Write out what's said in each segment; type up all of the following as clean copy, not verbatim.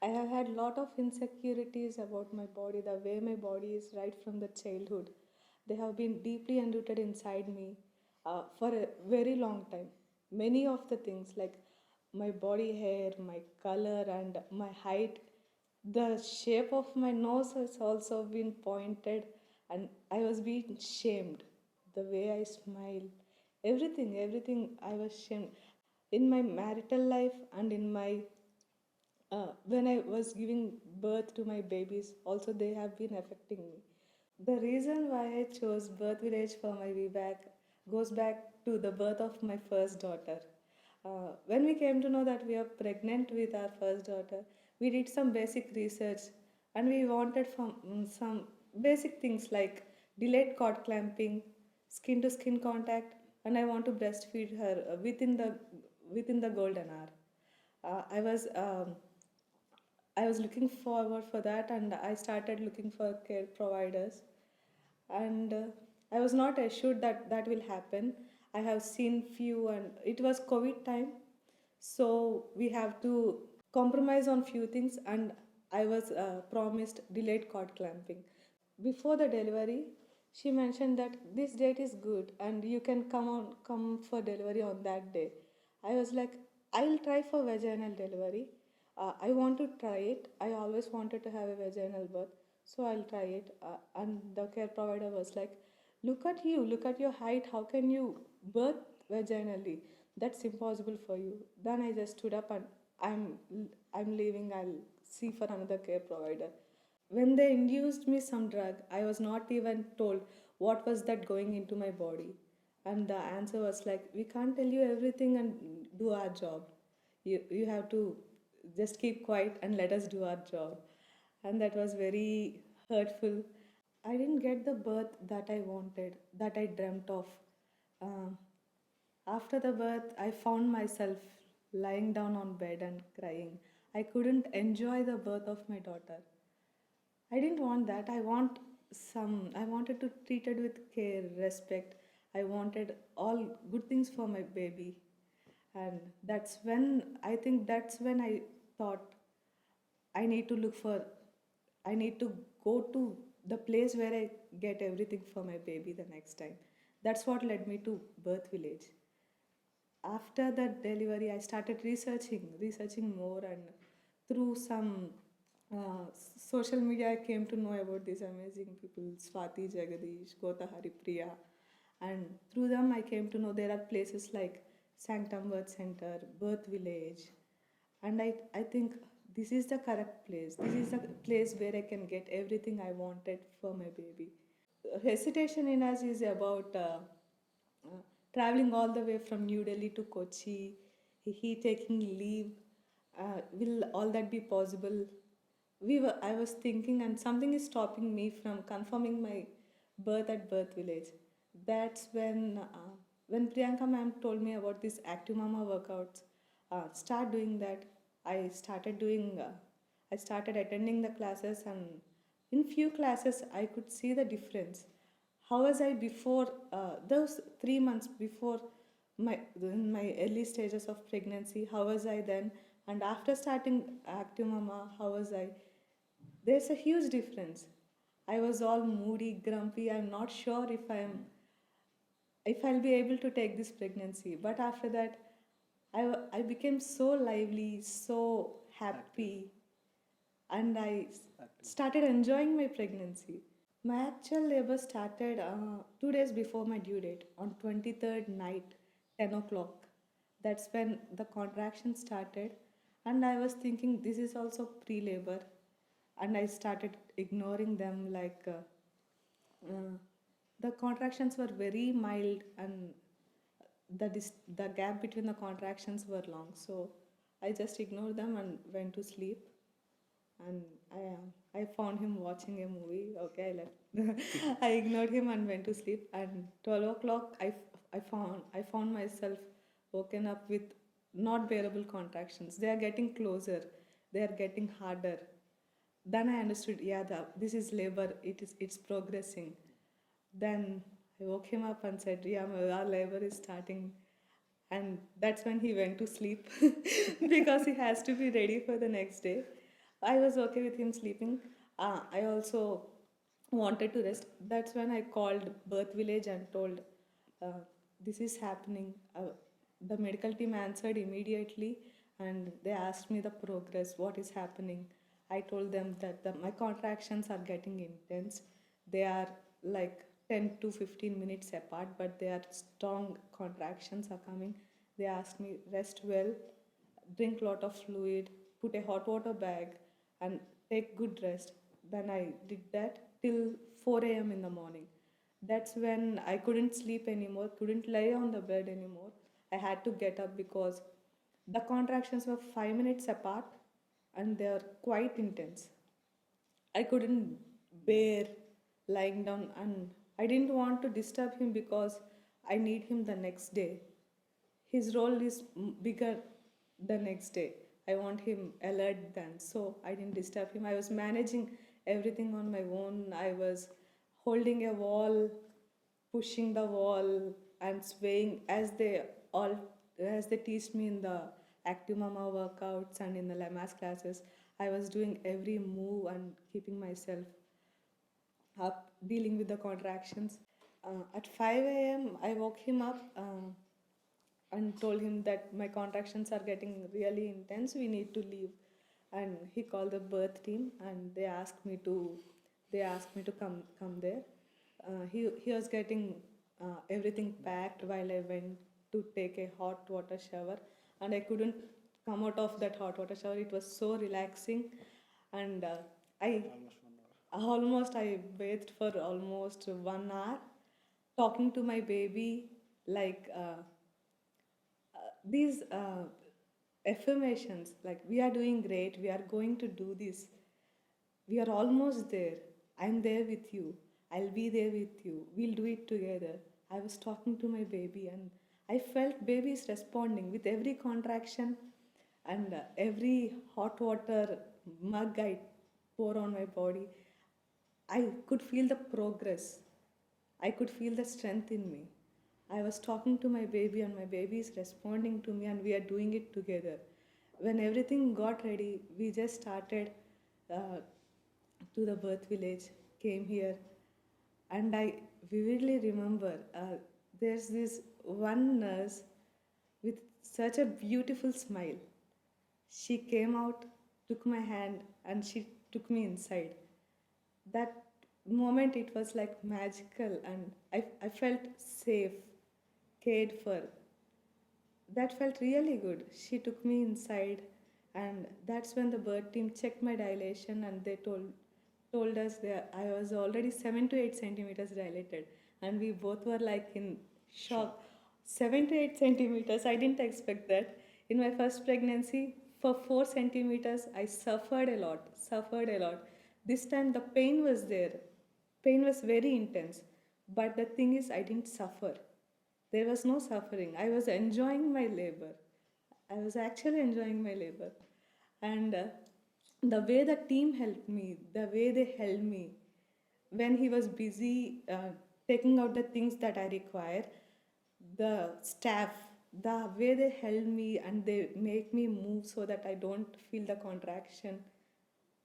I have had lot of insecurities about my body, the way my body is right from the childhood. They have been deeply enrooted inside me for a very long time. Many of the things like my body hair, my color, and my height, the shape of my nose has also been pointed, and I was being shamed. The way I smile, everything I was shamed in my marital life and in my when I was giving birth to my babies, also they have been affecting me. The reason why I chose Birthvillage for my VBAC goes back to the birth of my first daughter. When we came to know that we are pregnant with our first daughter, we did some basic research and we wanted some basic things like delayed cord clamping, skin to skin contact, and I want to breastfeed her within the golden hour. I was looking forward for that, and I started looking for care providers. And I was not assured that that will happen. I have seen few, and it was COVID time, so we have to compromise on few things. And I was promised delayed cord clamping. Before the delivery, she mentioned that this date is good and you can come for delivery on that day. I was like, I'll try for vaginal delivery. I want to try it. I always wanted to have a vaginal birth, so I'll try it. And the care provider was like, look at you, look at your height. How can you birth vaginally? That's impossible for you. Then I just stood up and I'm leaving. I'll see for another care provider. When they induced me some drug, I was not even told what was that going into my body. And the answer was like, we can't tell you everything and do our job. You have to just keep quiet and let us do our job. And that was very hurtful. I didn't get the birth that I wanted, that I dreamt of. Uh, After the birth, I found myself lying down on bed and crying. I couldn't enjoy the birth of my daughter. I didn't want that. I wanted to treat it with care, respect. I wanted all good things for my baby. And that's when I thought I need to look for, I need to go to the place where I get everything for my baby the next time. That's what led me to Birth Village. After that delivery, I started researching more, and through some social media, I came to know about these amazing people, Swati Jagadish, Gota Haripriya, and through them, I came to know there are places like Sanctum Birth Center, Birth Village, and I think this is the correct place. This is the place where I can get everything I wanted for my baby. Hesitation in us is about traveling all the way from New Delhi to Kochi, he taking leave. Will all that be possible? I was thinking, and something is stopping me from confirming my birth at Birth Village. That's when Priyanka ma'am told me about this Active Mama workouts. Start doing that. I started doing. I started attending the classes, and in few classes, I could see the difference. How was I before those 3 months before in my early stages of pregnancy? How was I then? And after starting Active Mama, how was I? There's a huge difference. I was all moody, grumpy. I'm not sure if I'll be able to take this pregnancy. But after that, I became so lively, so happy, and started enjoying my pregnancy. My actual labor started 2 days before my due date on 23rd night, 10 o'clock. That's when the contraction started, and I was thinking this is also pre labor, and I started ignoring them like the contractions were very mild, and the gap between the contractions were long. So I just ignored them and went to sleep, and I found him watching a movie. Okay, I left. I ignored him and went to sleep. And 12 o'clock, I found myself woken up with not bearable contractions. They are getting closer. They are getting harder. Then I understood. Yeah, this is labor. It's progressing. Then I woke him up and said, "Yeah, our labor is starting." And that's when he went to sleep because he has to be ready for the next day. I was okay with him sleeping. I also wanted to rest. That's when I called Birthvillage and told, uh, this is happening. The medical team answered immediately and they asked me the progress, what is happening. I told them that my contractions are getting intense. They are like 10 to 15 minutes apart, but they are strong contractions are coming. They asked me, rest well, drink lot of fluid, put a hot water bag, and take good rest. Then I did that till 4 a.m. in the morning. That's when I couldn't sleep anymore, couldn't lie on the bed anymore. I had to get up because the contractions were 5 minutes apart and they are quite intense. I couldn't bear lying down and I didn't want to disturb him because I need him the next day. His role is bigger the next day. I want him alert then, so I didn't disturb him. I was managing everything on my own. I was holding a wall, pushing the wall, and swaying all as they teach me in the active mama workouts and in the lamas classes. I was doing every move and keeping myself up, dealing with the contractions. At 5 a.m., I woke him up. And told him that my contractions are getting really intense, we need to leave. And he called the birth team and they asked me to come there. He was getting everything packed while I went to take a hot water shower, and I couldn't come out of that hot water shower. It was so relaxing. And I almost I bathed for almost 1 hour talking to my baby, like these affirmations, like we are doing great, we are going to do this, we are almost there, I'm there with you, I'll be there with you, we'll do it together. I was talking to my baby and I felt baby is responding with every contraction and every hot water mug I pour on my body. I could feel the progress. I could feel the strength in me. I was talking to my baby, and my baby is responding to me, and we are doing it together. When everything got ready, we just started uh, to the birth village, came here, and I vividly remember there's this one nurse with such a beautiful smile. She came out, took my hand, and she took me inside. That moment, it was like magical, and I felt safe, cared for. That felt really good. She took me inside, and that's when the birth team checked my dilation, and they told us that I was already 7 to 8 centimeters dilated, and we both were like in shock. 7 to 8 centimeters, I didn't expect that. In my first pregnancy, for 4 centimeters, I suffered a lot, suffered a lot. This time, the pain was there. Pain was very intense. But the thing is, I didn't suffer. There was no suffering. I was enjoying my labor. I was actually enjoying my labor. And the way the team helped me, the way they held me, when he was busy taking out the things that I require, the staff, the way they held me and they make me move so that I don't feel the contraction,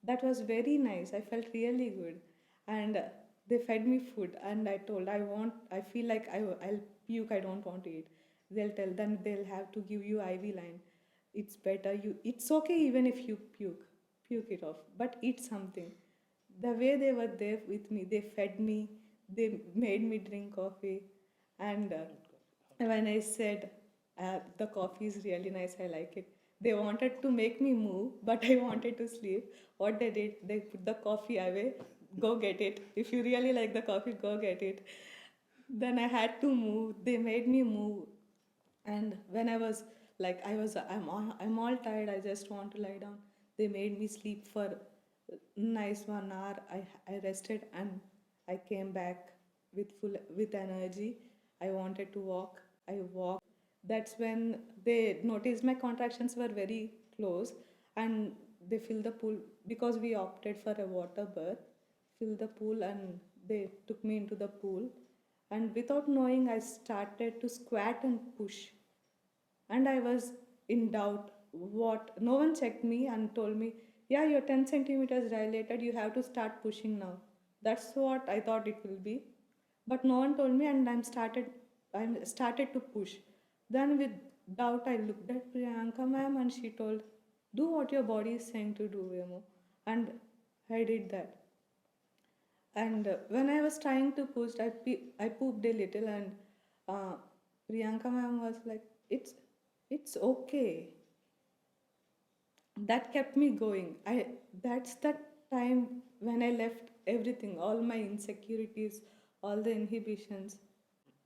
that was very nice. I felt really good. And they fed me food, and I told, I feel like I'll puke, I don't want to eat. They'll tell, then they'll have to give you IV line. It's better, it's okay even if you puke it off, but eat something. The way they were there with me, they fed me, they made me drink coffee. And when I said, the coffee is really nice, I like it, they wanted to make me move, but I wanted to sleep. What they did, they put the coffee away, go get it. If you really like the coffee, go get it. Then I had to move. They made me move. And when I was like, I'm all tired, I just want to lie down. They made me sleep for nice 1 hour. I rested and I came back with energy. I wanted to walk. I walked. That's when they noticed my contractions were very close, and they filled the pool because we opted for a water birth. Fill the pool, and they took me into the pool. And without knowing, I started to squat and push. And I was in doubt. What? No one checked me and told me yeah, you're 10 centimeters dilated, you have to start pushing now. That's what I thought it will be. But no one told me, and I started to push. Then with doubt I looked at Priyanka ma'am and she told, do what your body is saying to do, Vemu. And I did that. And when I was trying to push, I pooped a little, and uh, Priyanka ma'am was like, it's okay. That kept me going. That's the time when I left everything, all my insecurities, all the inhibitions.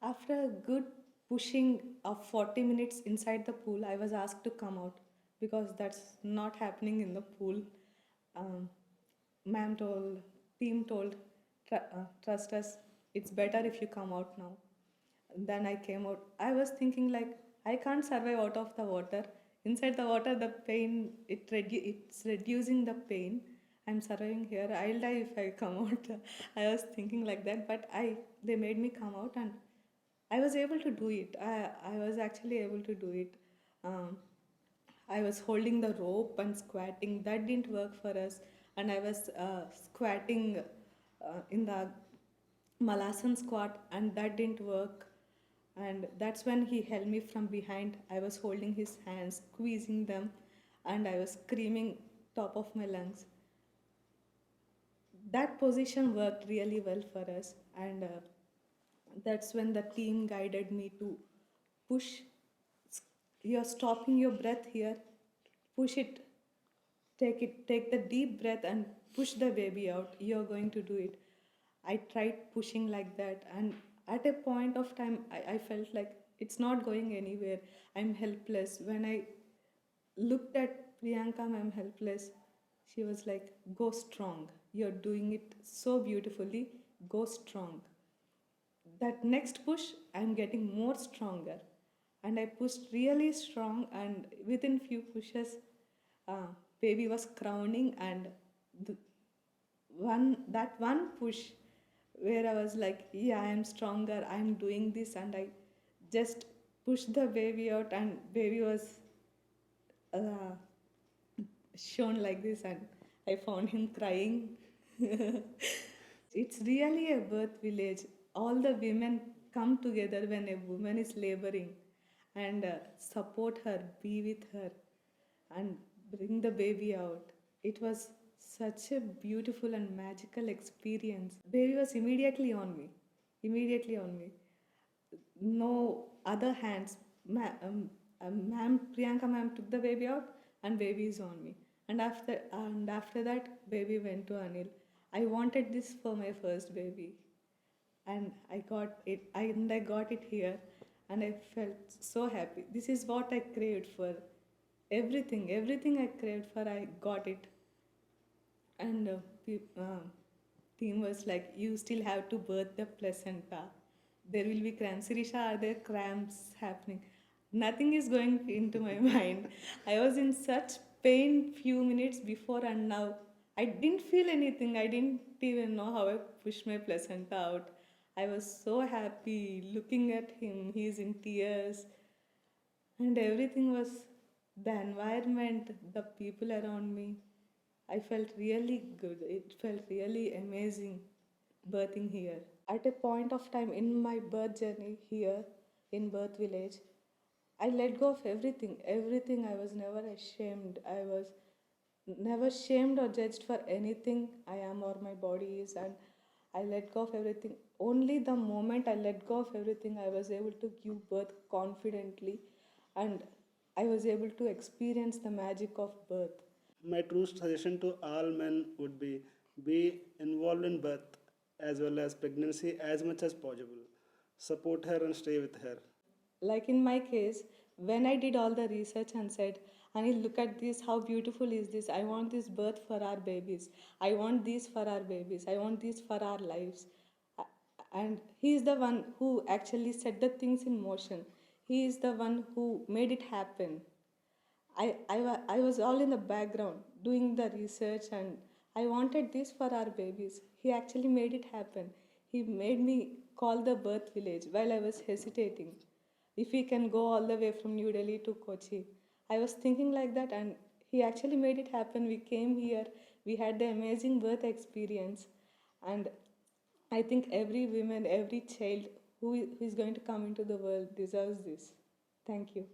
After a good pushing of 40 minutes inside the pool, I was asked to come out because that's not happening in the pool. Um, Ma'am told, team told, trust us, it's better if you come out now. Then I came out. I was thinking like I can't survive out of the water. Inside the water, the pain it's reducing the pain. I'm surviving here. I'll die if I come out. I was thinking like that, but they made me come out and I was able to do it. I was actually able to do it. Um, I was holding the rope and squatting. That didn't work for us. And I was squatting in the Malasan squat, and that didn't work. And that's when he held me from behind. I was holding his hands, squeezing them, and I was screaming top of my lungs. That position worked really well for us, and that's when the team guided me to push. You're stopping your breath here, push it, take the deep breath and push the baby out. You're going to do it. I tried pushing like that, and at a point of time I felt like it's not going anywhere. I'm helpless. When I looked at Priyanka, I'm helpless. She was like, go strong, you're doing it so beautifully, go strong. That next push, I'm getting more stronger, and I pushed really strong, and within few pushes, uh, baby was crowning. And the one push where I was like, yeah, I'm stronger, I'm doing this, and I just pushed the baby out, and baby was uh, shown like this, and I found him crying. It's really a birth village. All the women come together when a woman is laboring and support her, be with her, and bring the baby out. It was such a beautiful and magical experience. Baby was immediately on me, immediately on me. No other hands. Ma'am, Priyanka ma'am took the baby out, and baby is on me. And after that, baby went to Anil. I wanted this for my first baby, and I got it. I got it here, and I felt so happy. This is what I craved for. Everything I craved for, I got it. And team was like, you still have to birth the placenta. There will be cramps. Sirisha, are there cramps happening? Nothing is going into my mind. I was in such pain few minutes before, and now I didn't feel anything. I didn't even know how I pushed my placenta out. I was so happy looking at him. He's in tears, and everything was the environment, the people around me. I felt really good. It felt really amazing birthing here. At a point of time in my birth journey here in Birth Village, I let go of everything. Everything. I was never ashamed. I was never shamed or judged for anything I am or my body is, and I let go of everything. Only the moment I let go of everything, I was able to give birth confidently, and I was able to experience the magic of birth. My true suggestion to all men would be involved in birth as well as pregnancy as much as possible. Support her and stay with her. Like in my case, when I did all the research and said, Anil, look at this, how beautiful is this? I want this birth for our babies. I want this for our babies. I want this for our lives. And he is the one who actually set the things in motion. He is the one who made it happen. I was all in the background doing the research, and I wanted this for our babies. He actually made it happen. He made me call the birth village while I was hesitating. If we can go all the way from New Delhi to Kochi. I was thinking like that, and He actually made it happen. We came here, we had the amazing birth experience, and I think every woman, every child who is going to come into the world deserves this. Thank you.